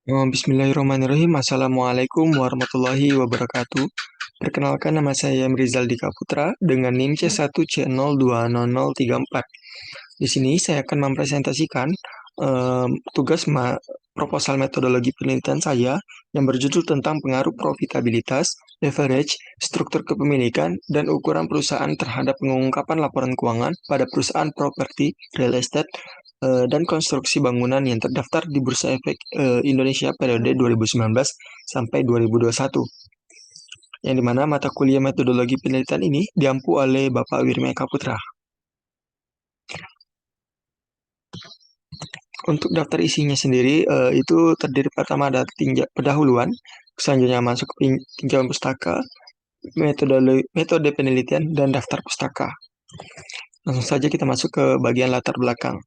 Bismillahirrahmanirrahim. Assalamualaikum warahmatullahi wabarakatuh. Perkenalkan, nama saya Rizal Dika Putra dengan NIM C1C020034. Di sini saya akan mempresentasikan tugas proposal metodologi penelitian saya yang berjudul tentang pengaruh profitabilitas, leverage, struktur kepemilikan, dan ukuran perusahaan terhadap pengungkapan laporan keuangan pada perusahaan properti, real estate, dan konstruksi bangunan yang terdaftar di Bursa Efek Indonesia periode 2019 sampai 2021. Yang dimana mata kuliah metodologi penelitian ini diampu oleh Bapak Wirmeka Putra. Untuk daftar isinya sendiri itu terdiri pertama ada pendahuluan, selanjutnya masuk ke tinjauan pustaka, metode penelitian, dan daftar pustaka. Langsung saja kita masuk ke bagian latar belakang.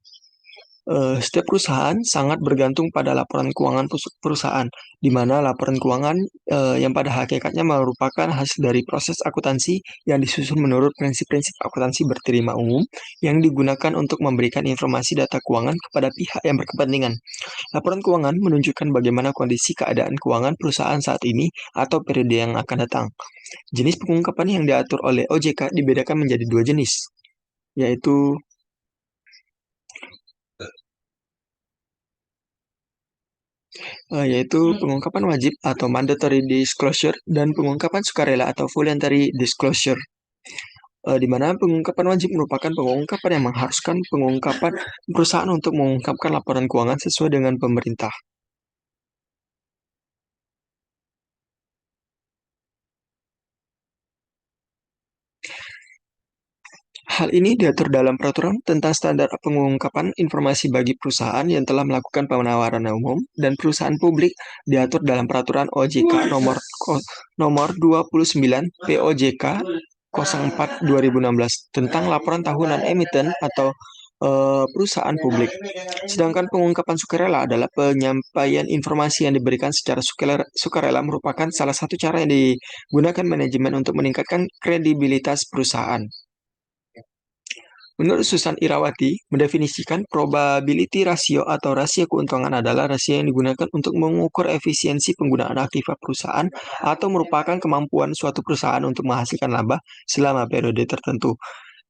Setiap perusahaan sangat bergantung pada laporan keuangan perusahaan, di mana laporan keuangan yang pada hakikatnya merupakan hasil dari proses akuntansi yang disusun menurut prinsip-prinsip akuntansi berterima umum yang digunakan untuk memberikan informasi data keuangan kepada pihak yang berkepentingan. Laporan keuangan menunjukkan bagaimana kondisi keadaan keuangan perusahaan saat ini atau periode yang akan datang. Jenis pengungkapan yang diatur oleh OJK dibedakan menjadi dua jenis, yaitu pengungkapan wajib atau mandatory disclosure dan pengungkapan sukarela atau voluntary disclosure. Di mana pengungkapan wajib merupakan pengungkapan yang mengharuskan pengungkapan perusahaan untuk mengungkapkan laporan keuangan sesuai dengan pemerintah. Hal ini diatur dalam peraturan tentang standar pengungkapan informasi bagi perusahaan yang telah melakukan penawaran umum dan perusahaan publik diatur dalam peraturan OJK nomor 29 POJK 04 2016 tentang laporan tahunan emiten atau perusahaan publik. Sedangkan pengungkapan sukarela adalah penyampaian informasi yang diberikan secara sukarela merupakan salah satu cara yang digunakan manajemen untuk meningkatkan kredibilitas perusahaan. Menurut Susan Irawati, mendefinisikan probability ratio atau rasio keuntungan adalah rasio yang digunakan untuk mengukur efisiensi penggunaan aktiva perusahaan atau merupakan kemampuan suatu perusahaan untuk menghasilkan laba selama periode tertentu.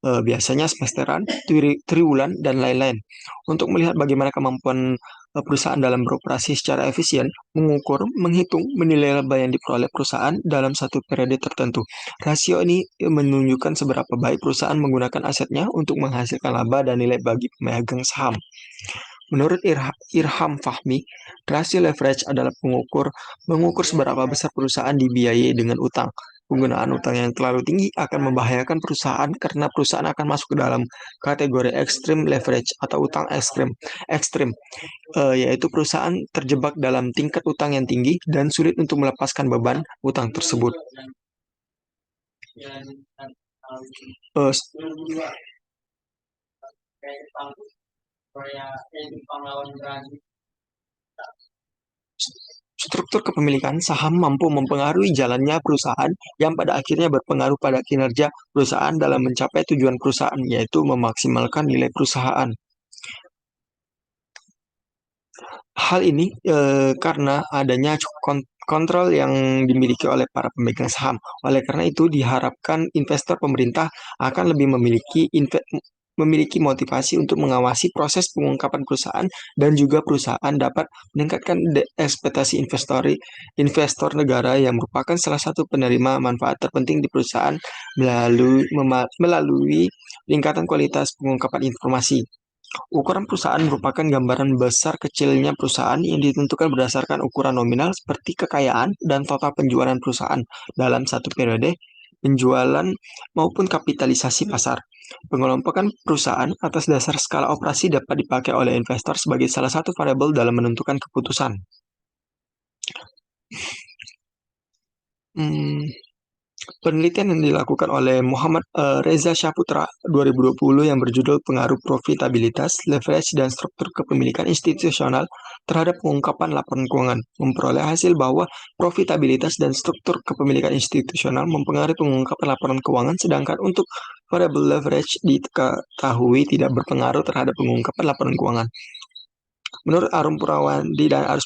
Biasanya semesteran, triwulan, dan lain-lain. Untuk melihat bagaimana kemampuan perusahaan dalam beroperasi secara efisien, mengukur, menghitung, menilai laba yang diperoleh perusahaan dalam satu periode tertentu. Rasio ini menunjukkan seberapa baik perusahaan menggunakan asetnya untuk menghasilkan laba dan nilai bagi pemegang saham. Menurut Irham Fahmi, rasio leverage adalah mengukur seberapa besar perusahaan dibiayai dengan utang. Penggunaan utang yang terlalu tinggi akan membahayakan perusahaan karena perusahaan akan masuk ke dalam kategori extreme leverage atau utang ekstrim, yaitu perusahaan terjebak dalam tingkat utang yang tinggi dan sulit untuk melepaskan beban utang tersebut. Uh, Struktur kepemilikan saham mampu mempengaruhi jalannya perusahaan yang pada akhirnya berpengaruh pada kinerja perusahaan dalam mencapai tujuan perusahaan, yaitu memaksimalkan nilai perusahaan. Hal ini karena adanya kontrol yang dimiliki oleh para pemegang saham. Oleh karena itu, diharapkan investor pemerintah akan lebih memiliki motivasi untuk mengawasi proses pengungkapan perusahaan dan juga perusahaan dapat meningkatkan ekspektasi investor negara yang merupakan salah satu penerima manfaat terpenting di perusahaan melalui peningkatan kualitas pengungkapan informasi. Ukuran perusahaan merupakan gambaran besar kecilnya perusahaan yang ditentukan berdasarkan ukuran nominal seperti kekayaan dan total penjualan perusahaan dalam satu periode, penjualan maupun kapitalisasi pasar. Pengelompokan perusahaan atas dasar skala operasi dapat dipakai oleh investor sebagai salah satu variabel dalam menentukan keputusan. Penelitian yang dilakukan oleh Muhammad Reza Syaputra 2020 yang berjudul Pengaruh Profitabilitas, Leverage, dan Struktur Kepemilikan Institusional terhadap Pengungkapan Laporan Keuangan memperoleh hasil bahwa profitabilitas dan struktur kepemilikan institusional mempengaruhi pengungkapan laporan keuangan, sedangkan untuk variable leverage diketahui tidak berpengaruh terhadap pengungkapan laporan keuangan. Menurut Arum Purwandi dan Arus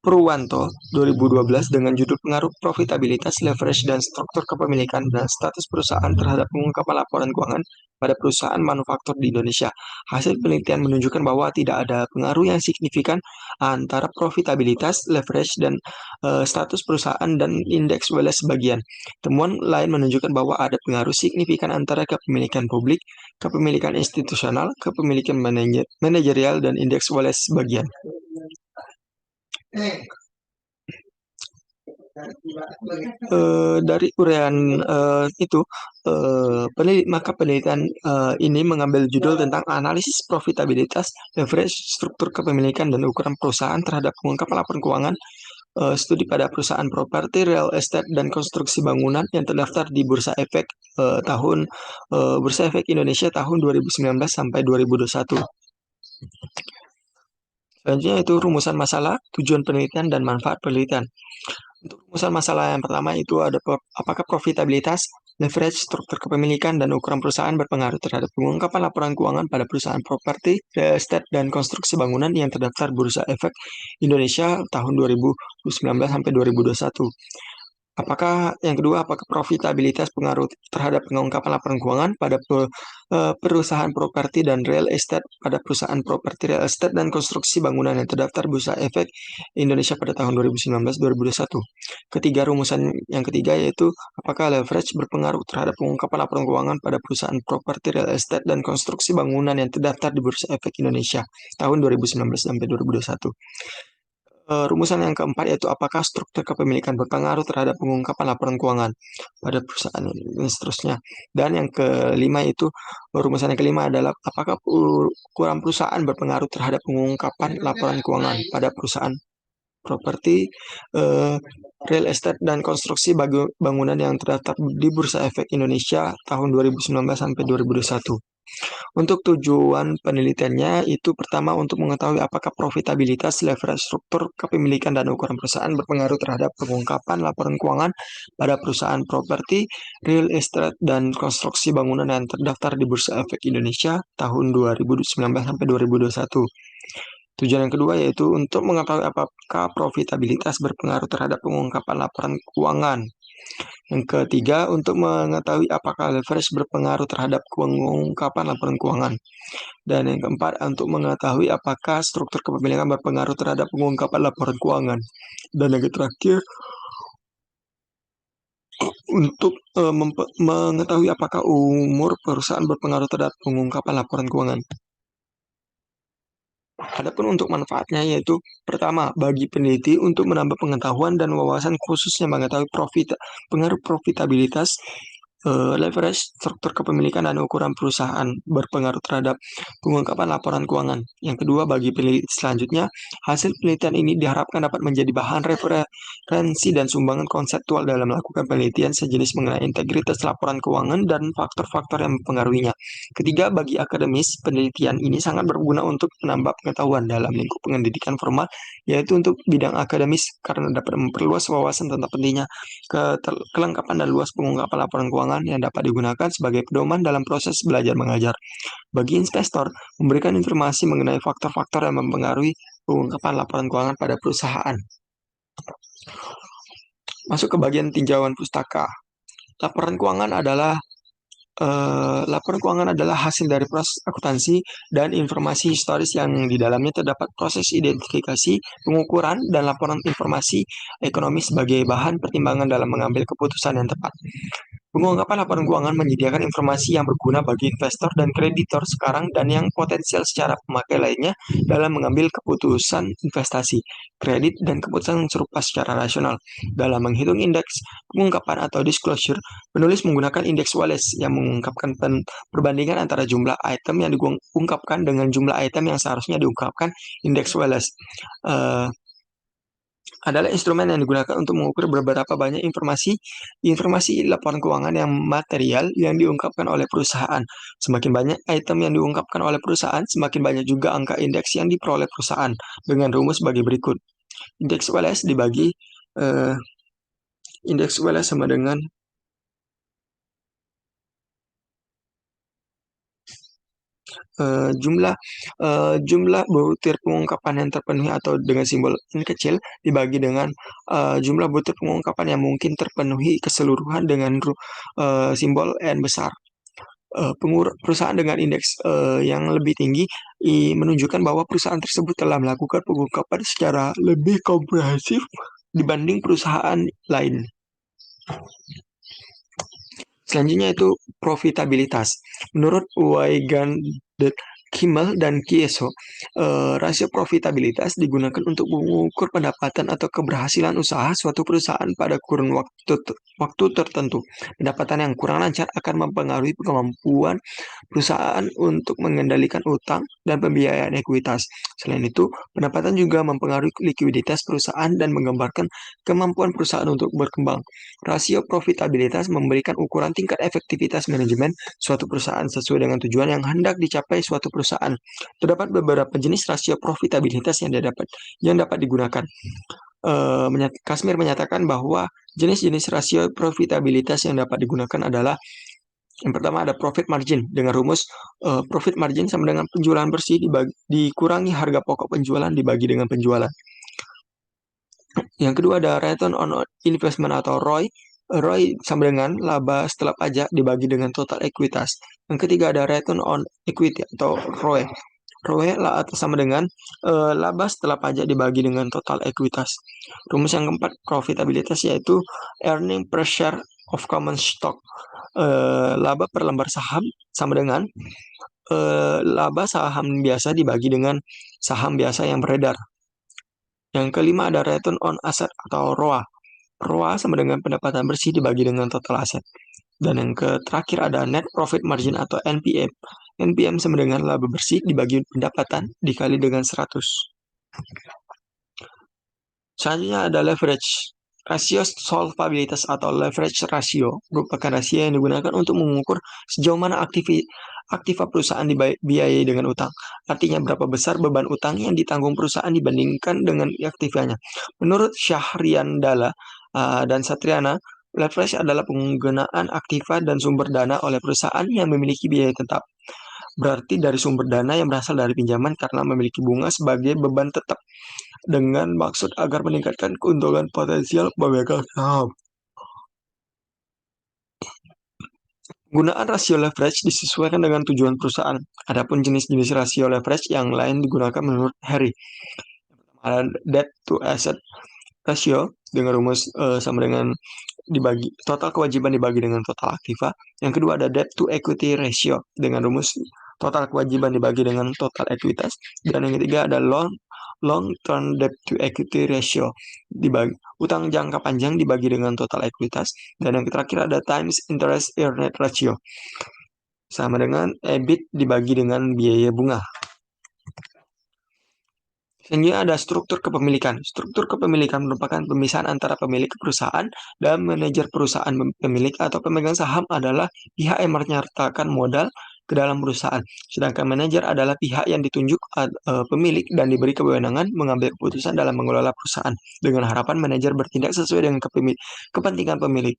Purwanto 2012 dengan judul Pengaruh Profitabilitas, Leverage, dan Struktur Kepemilikan dan Status Perusahaan terhadap Pengungkapan Laporan Keuangan pada Perusahaan Manufaktur di Indonesia. Hasil penelitian menunjukkan bahwa tidak ada pengaruh yang signifikan antara profitabilitas, leverage, dan status perusahaan dan indeks Wallace sebagian. Temuan lain menunjukkan bahwa ada pengaruh signifikan antara kepemilikan publik, kepemilikan institusional, kepemilikan manajerial, dan indeks Wallace sebagian. Dari uraian itu, maka penelitian ini mengambil judul tentang analisis profitabilitas, leverage, struktur kepemilikan, dan ukuran perusahaan terhadap pengungkapan laporan keuangan, studi pada perusahaan properti, real estate, dan konstruksi bangunan yang terdaftar di Bursa Efek Bursa Efek Indonesia tahun 2019 sampai 2021. Selanjutnya itu rumusan masalah, tujuan penelitian, dan manfaat penelitian. Untuk rumusan masalah yang pertama itu ada apakah profitabilitas, leverage, struktur kepemilikan, dan ukuran perusahaan berpengaruh terhadap pengungkapan laporan keuangan pada perusahaan properti, real estate, dan konstruksi bangunan yang terdaftar Bursa Efek Indonesia tahun 2019 sampai 2021. Apakah profitabilitas pengaruh terhadap pengungkapan laporan keuangan pada perusahaan properti dan real estate pada perusahaan properti, real estate, dan konstruksi bangunan yang terdaftar Bursa Efek Indonesia pada tahun 2019-2021. Yang ketiga yaitu apakah leverage berpengaruh terhadap pengungkapan laporan keuangan pada perusahaan properti, real estate, dan konstruksi bangunan yang terdaftar di Bursa Efek Indonesia tahun 2019 sampai 2021. Rumusan yang keempat yaitu apakah struktur kepemilikan berpengaruh terhadap pengungkapan laporan keuangan pada perusahaan ini, dan seterusnya. Dan yang kelima itu, rumusan yang kelima adalah apakah ukuran perusahaan berpengaruh terhadap pengungkapan laporan keuangan pada perusahaan properti, real estate, dan konstruksi bangunan yang terdaftar di Bursa Efek Indonesia tahun 2019 sampai 2021. Untuk tujuan penelitiannya itu pertama untuk mengetahui apakah profitabilitas, leverage, struktur kepemilikan, dan ukuran perusahaan berpengaruh terhadap pengungkapan laporan keuangan pada perusahaan properti, real estate, dan konstruksi bangunan yang terdaftar di Bursa Efek Indonesia tahun 2019 sampai 2021. Tujuan yang kedua yaitu untuk mengetahui apakah profitabilitas berpengaruh terhadap pengungkapan laporan keuangan. Yang ketiga, untuk mengetahui apakah leverage berpengaruh terhadap pengungkapan laporan keuangan. Dan yang keempat, untuk mengetahui apakah struktur kepemilikan berpengaruh terhadap pengungkapan laporan keuangan. Dan yang terakhir, untuk mengetahui apakah umur perusahaan berpengaruh terhadap pengungkapan laporan keuangan. Adapun untuk manfaatnya yaitu pertama, bagi peneliti untuk menambah pengetahuan dan wawasan khususnya mengetahui pengaruh profitabilitas, leverage, struktur kepemilikan, dan ukuran perusahaan berpengaruh terhadap pengungkapan laporan keuangan. Yang kedua, bagi peneliti selanjutnya, hasil penelitian ini diharapkan dapat menjadi bahan referensi dan sumbangan konseptual dalam melakukan penelitian sejenis mengenai integritas laporan keuangan dan faktor-faktor yang mempengaruhinya. Ketiga, bagi akademis, penelitian ini sangat berguna untuk menambah pengetahuan dalam lingkup pendidikan formal, yaitu untuk bidang akademis karena dapat memperluas wawasan tentang pentingnya kelengkapan dan luas pengungkapan laporan keuangan yang dapat digunakan sebagai pedoman dalam proses belajar mengajar. Bagi investor, memberikan informasi mengenai faktor-faktor yang mempengaruhi pengungkapan laporan keuangan pada perusahaan. Masuk ke bagian tinjauan pustaka. Laporan keuangan adalah hasil dari proses akuntansi dan informasi historis yang di dalamnya terdapat proses identifikasi, pengukuran, dan laporan informasi ekonomi sebagai bahan pertimbangan dalam mengambil keputusan yang tepat. Pengungkapan laporan keuangan menyediakan informasi yang berguna bagi investor dan kreditor sekarang dan yang potensial secara pemakai lainnya dalam mengambil keputusan investasi, kredit, dan keputusan serupa secara rasional. Dalam menghitung indeks pengungkapan atau disclosure, penulis menggunakan indeks Wallace yang mengungkapkan perbandingan antara jumlah item yang diungkapkan dengan jumlah item yang seharusnya diungkapkan. Indeks Wallace adalah instrumen yang digunakan untuk mengukur beberapa banyak informasi laporan keuangan yang material yang diungkapkan oleh perusahaan. Semakin banyak item yang diungkapkan oleh perusahaan, semakin banyak juga angka indeks yang diperoleh perusahaan dengan rumus bagi berikut. Indeks Wallace dibagi indeks Wallace sama dengan jumlah jumlah butir pengungkapan yang terpenuhi atau dengan simbol N kecil dibagi dengan jumlah butir pengungkapan yang mungkin terpenuhi keseluruhan dengan simbol N besar. Perusahaan dengan indeks yang lebih tinggi menunjukkan bahwa perusahaan tersebut telah melakukan pengungkapan secara lebih komprehensif dibanding perusahaan lain. Selanjutnya itu profitabilitas. Menurut Weigan, Kimmel, dan Kieso, rasio profitabilitas digunakan untuk mengukur pendapatan atau keberhasilan usaha suatu perusahaan pada kurun waktu tertentu. Pendapatan yang kurang lancar akan mempengaruhi kemampuan perusahaan untuk mengendalikan utang dan pembiayaan ekuitas. Selain itu, pendapatan juga mempengaruhi likuiditas perusahaan dan menggambarkan kemampuan perusahaan untuk berkembang. Rasio profitabilitas memberikan ukuran tingkat efektivitas manajemen suatu perusahaan sesuai dengan tujuan yang hendak dicapai suatu perusahaan. Terdapat beberapa jenis rasio profitabilitas yang dapat digunakan. Kasmir menyatakan bahwa jenis-jenis rasio profitabilitas yang dapat digunakan adalah yang pertama ada profit margin dengan rumus profit margin sama dengan penjualan bersih dikurangi harga pokok penjualan dibagi dengan penjualan. Yang kedua ada return on investment atau ROI. ROI sama dengan laba setelah pajak dibagi dengan total ekuitas. Yang ketiga ada return on equity atau ROE. ROE sama dengan laba setelah pajak dibagi dengan total ekuitas. Rumus yang keempat profitabilitas yaitu earning per share of common stock. Laba per lembar saham sama dengan laba saham biasa dibagi dengan saham biasa yang beredar. Yang kelima ada return on asset atau ROA. ROA sama dengan pendapatan bersih dibagi dengan total aset. Dan yang terakhir ada net profit margin atau NPM. NPM sama dengan laba bersih dibagi pendapatan dikali dengan 100. Selanjutnya ada leverage. Rasio solvabilitas atau leverage ratio merupakan rasio yang digunakan untuk mengukur sejauh mana aktiva perusahaan dibiayai dengan utang. Artinya berapa besar beban utang yang ditanggung perusahaan dibandingkan dengan aktivanya. Menurut Syahriandala dan Satriana, leverage adalah penggunaan aktiva dan sumber dana oleh perusahaan yang memiliki biaya tetap. Berarti dari sumber dana yang berasal dari pinjaman karena memiliki bunga sebagai beban tetap dengan maksud agar meningkatkan keuntungan potensial pemegang saham. Penggunaan rasio leverage disesuaikan dengan tujuan perusahaan. Adapun jenis-jenis rasio leverage yang lain digunakan menurut Harry. Ada debt to asset ratio dengan rumus sama dengan dibagi total kewajiban dibagi dengan total aktiva. Yang kedua ada debt to equity ratio dengan rumus total kewajiban dibagi dengan total ekuitas. Dan yang ketiga ada long term debt to equity ratio dibagi utang jangka panjang dibagi dengan total ekuitas. Dan yang terakhir ada times interest earned ratio sama dengan EBIT dibagi dengan biaya bunga. Selanjutnya ada struktur kepemilikan. Struktur kepemilikan merupakan pemisahan antara pemilik perusahaan dan manajer perusahaan. Pemilik atau pemegang saham adalah pihak yang menyertakan modal ke dalam perusahaan. Sedangkan manajer adalah pihak yang ditunjuk pemilik dan diberi kewenangan mengambil keputusan dalam mengelola perusahaan. Dengan harapan manajer bertindak sesuai dengan kepentingan pemilik.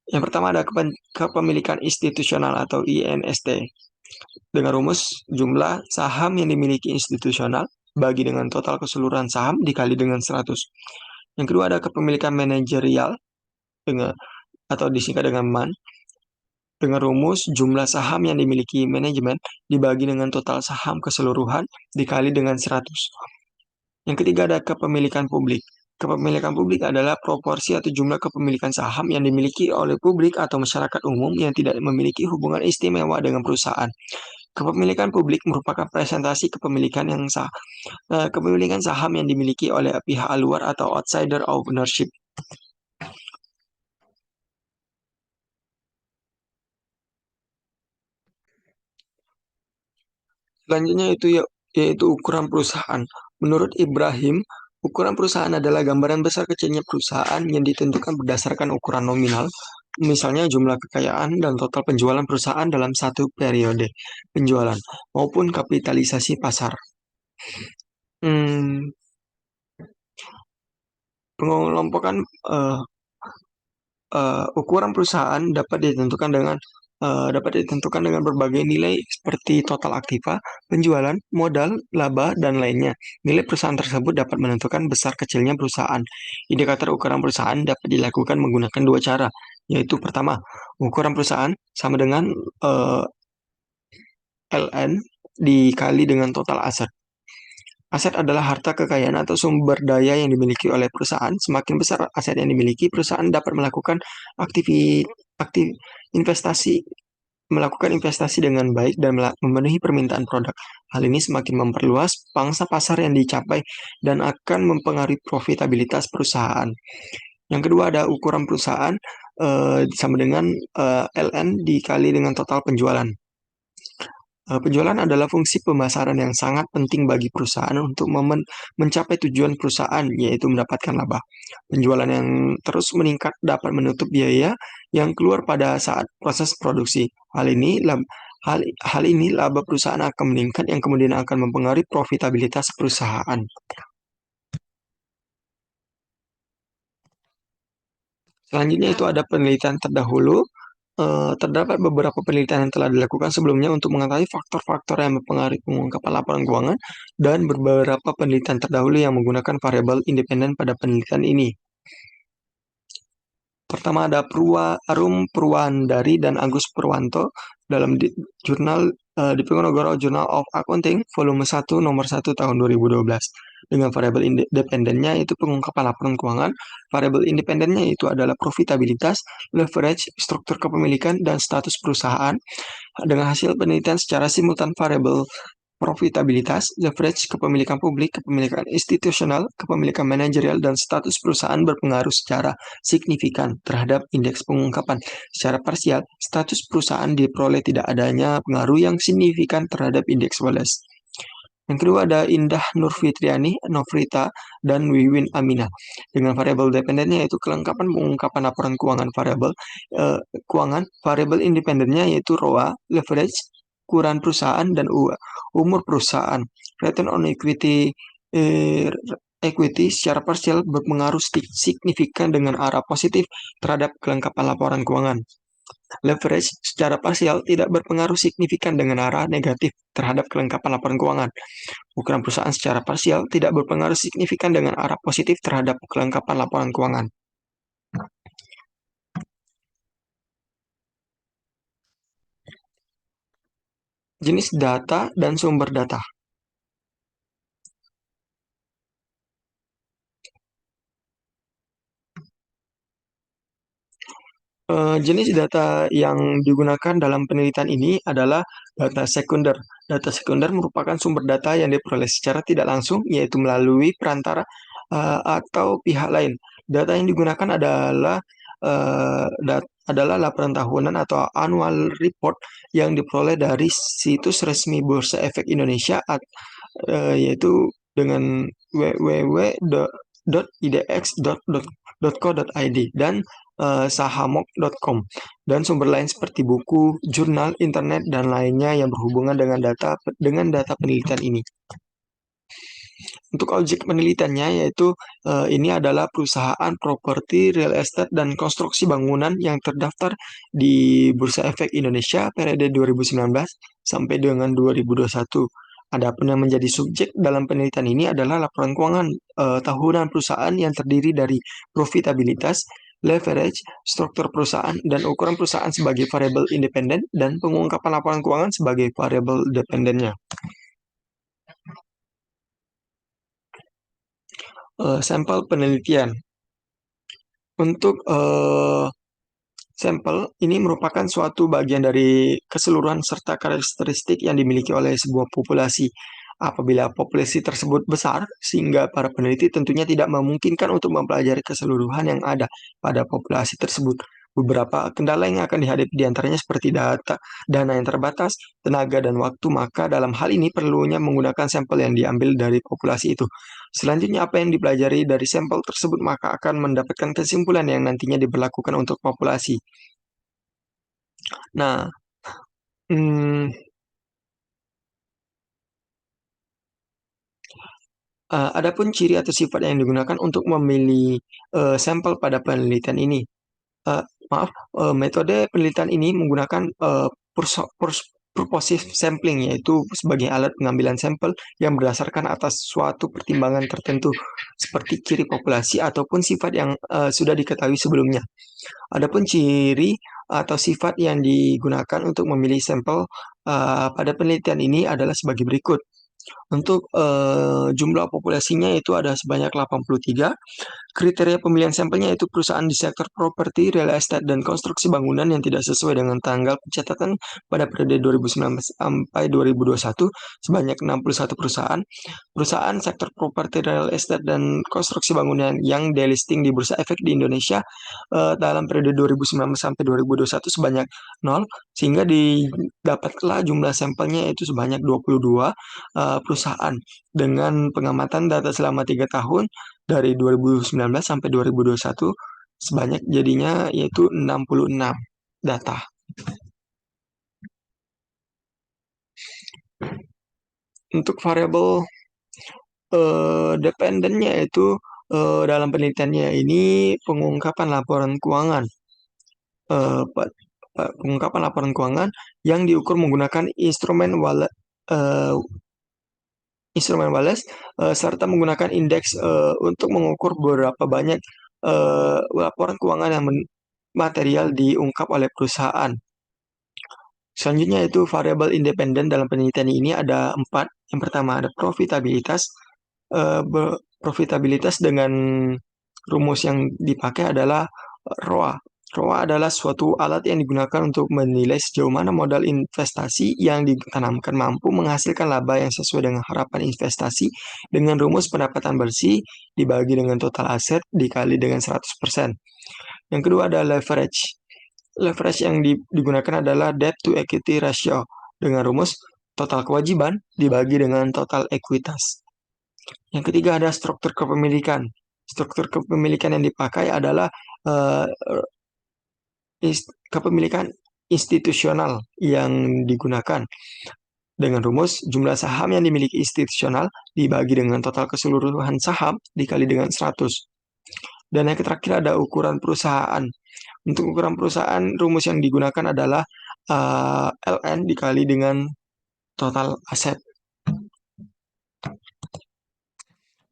Yang pertama ada kepemilikan institusional atau INST. Dengan rumus jumlah saham yang dimiliki institusional bagi dengan total keseluruhan saham dikali dengan 100. Yang kedua ada kepemilikan manajerial atau disingkat dengan MAN dengan rumus jumlah saham yang dimiliki manajemen dibagi dengan total saham keseluruhan dikali dengan 100. Yang ketiga ada kepemilikan publik. Kepemilikan publik adalah proporsi atau jumlah kepemilikan saham yang dimiliki oleh publik atau masyarakat umum yang tidak memiliki hubungan istimewa dengan perusahaan. Kepemilikan publik merupakan presentasi kepemilikan saham yang dimiliki oleh pihak luar atau outsider ownership. Selanjutnya yaitu ukuran perusahaan. Menurut Ibrahim, ukuran perusahaan adalah gambaran besar kecilnya perusahaan yang ditentukan berdasarkan ukuran nominal, misalnya jumlah kekayaan dan total penjualan perusahaan dalam satu periode penjualan, maupun kapitalisasi pasar. Pengelompokan ukuran perusahaan dapat ditentukan dengan dapat ditentukan dengan berbagai nilai seperti total aktiva, penjualan, modal, laba, dan lainnya. Nilai perusahaan tersebut dapat menentukan besar kecilnya perusahaan. Indikator ukuran perusahaan dapat dilakukan menggunakan dua cara, yaitu pertama, ukuran perusahaan sama dengan LN dikali dengan total aset. Aset adalah harta kekayaan atau sumber daya yang dimiliki oleh perusahaan. Semakin besar aset yang dimiliki, perusahaan dapat melakukan aktivi, aktif, investasi melakukan investasi dengan baik dan memenuhi permintaan produk. Hal ini semakin memperluas pangsa pasar yang dicapai dan akan mempengaruhi profitabilitas perusahaan. Yang kedua ada ukuran perusahaan sama dengan LN dikali dengan total penjualan. Penjualan adalah fungsi pemasaran yang sangat penting bagi perusahaan untuk mencapai tujuan perusahaan, yaitu mendapatkan laba. Penjualan yang terus meningkat dapat menutup biaya yang keluar pada saat proses produksi. Hal ini laba perusahaan akan meningkat yang kemudian akan mempengaruhi profitabilitas perusahaan. Selanjutnya itu ada penelitian terdahulu. Terdapat beberapa penelitian yang telah dilakukan sebelumnya untuk mengetahui faktor-faktor yang mempengaruhi pengungkapan laporan keuangan dan beberapa penelitian terdahulu yang menggunakan variabel independen pada penelitian ini. Pertama ada Arum Purwandari dan Agus Purwanto dalam jurnal Diponegoro Journal of Accounting volume 1 nomor 1 tahun 2012. Dengan variabel independennya yaitu pengungkapan laporan keuangan, variabel independennya itu adalah profitabilitas, leverage, struktur kepemilikan, dan status perusahaan. Dengan hasil penelitian secara simultan variabel profitabilitas, leverage, kepemilikan publik, kepemilikan institusional, kepemilikan manajerial, dan status perusahaan berpengaruh secara signifikan terhadap indeks pengungkapan. Secara parsial, status perusahaan diperoleh tidak adanya pengaruh yang signifikan terhadap indeks Wallace. Yang kedua ada Indah Nurfitriani, Nofrita, dan Wiwin Aminah. Dengan variabel dependennya yaitu kelengkapan pengungkapan laporan keuangan variabel independennya yaitu ROA, leverage, ukuran perusahaan, dan umur perusahaan. Return on equity secara parsial berpengaruh signifikan dengan arah positif terhadap kelengkapan laporan keuangan. Leverage secara parsial tidak berpengaruh signifikan dengan arah negatif terhadap kelengkapan laporan keuangan. Ukuran perusahaan secara parsial tidak berpengaruh signifikan dengan arah positif terhadap kelengkapan laporan keuangan. Jenis data dan sumber data. Jenis data yang digunakan dalam penelitian ini adalah data sekunder. Data sekunder merupakan sumber data yang diperoleh secara tidak langsung, yaitu melalui perantara atau pihak lain. Data yang digunakan adalah laporan tahunan atau annual report yang diperoleh dari situs resmi Bursa Efek Indonesia, yaitu dengan www.idx.co.id dan sahamok.com dan sumber lain seperti buku, jurnal, internet, dan lainnya yang berhubungan dengan data penelitian ini. Untuk objek penelitiannya yaitu ini adalah perusahaan properti, real estate, dan konstruksi bangunan yang terdaftar di Bursa Efek Indonesia periode 2019 sampai dengan 2021. Adapun yang menjadi subjek dalam penelitian ini adalah laporan keuangan tahunan perusahaan yang terdiri dari profitabilitas, leverage, struktur perusahaan, dan ukuran perusahaan sebagai variabel independen dan pengungkapan laporan keuangan sebagai variabel dependennya. Sampel penelitian. Untuk sampel ini merupakan suatu bagian dari keseluruhan serta karakteristik yang dimiliki oleh sebuah populasi. Apabila populasi tersebut besar, sehingga para peneliti tentunya tidak memungkinkan untuk mempelajari keseluruhan yang ada pada populasi tersebut. Beberapa kendala yang akan dihadapi diantaranya seperti dana yang terbatas, tenaga, dan waktu, maka dalam hal ini perlunya menggunakan sampel yang diambil dari populasi itu. Selanjutnya, apa yang dipelajari dari sampel tersebut maka akan mendapatkan kesimpulan yang nantinya diberlakukan untuk populasi. Nah, adapun ciri atau sifat yang digunakan untuk memilih sampel pada penelitian ini. Maaf, metode penelitian ini menggunakan purposive sampling, yaitu sebagai alat pengambilan sampel yang berdasarkan atas suatu pertimbangan tertentu, seperti ciri populasi ataupun sifat yang sudah diketahui sebelumnya. Adapun ciri atau sifat yang digunakan untuk memilih sampel pada penelitian ini adalah sebagai berikut. Untuk jumlah populasinya itu ada sebanyak 83. Kriteria pemilihan sampelnya itu perusahaan di sektor properti, real estate, dan konstruksi bangunan yang tidak sesuai dengan tanggal pencatatan pada periode 2019 sampai 2021 sebanyak 61 perusahaan. Perusahaan sektor properti, real estate, dan konstruksi bangunan yang delisting di Bursa Efek di Indonesia dalam periode 2019 sampai 2021 sebanyak 0, sehingga didapatlah jumlah sampelnya itu sebanyak 22 perusahaan dengan pengamatan data selama 3 tahun dari 2019 sampai 2021 sebanyak jadinya yaitu 66 data. Untuk variabel dependennya itu dalam penelitiannya ini pengungkapan laporan keuangan. Pengungkapan laporan keuangan yang diukur menggunakan instrumen Wallace serta menggunakan indeks untuk mengukur berapa banyak laporan keuangan yang material diungkap oleh perusahaan. Selanjutnya itu variabel independen dalam penelitian ini ada 4. Yang pertama ada profitabilitas. Profitabilitas dengan rumus yang dipakai adalah ROA. ROA adalah suatu alat yang digunakan untuk menilai sejauh mana modal investasi yang ditanamkan mampu menghasilkan laba yang sesuai dengan harapan investasi dengan rumus pendapatan bersih dibagi dengan total aset dikali dengan 100%. Yang kedua ada leverage. Leverage yang digunakan adalah debt to equity ratio dengan rumus total kewajiban dibagi dengan total ekuitas. Yang ketiga ada struktur kepemilikan. Struktur kepemilikan yang dipakai adalah kepemilikan institusional yang digunakan dengan rumus jumlah saham yang dimiliki institusional dibagi dengan total keseluruhan saham dikali dengan 100. Dan yang terakhir ada ukuran perusahaan. Untuk ukuran perusahaan, rumus yang digunakan adalah LN dikali dengan total aset.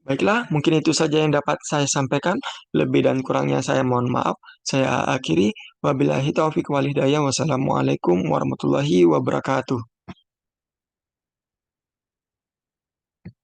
Baiklah, mungkin itu saja yang dapat saya sampaikan. Lebih dan kurangnya saya mohon maaf. Saya akhiri. Wabillahi taufiq wal hidayah. Wassalamualaikum warahmatullahi wabarakatuh.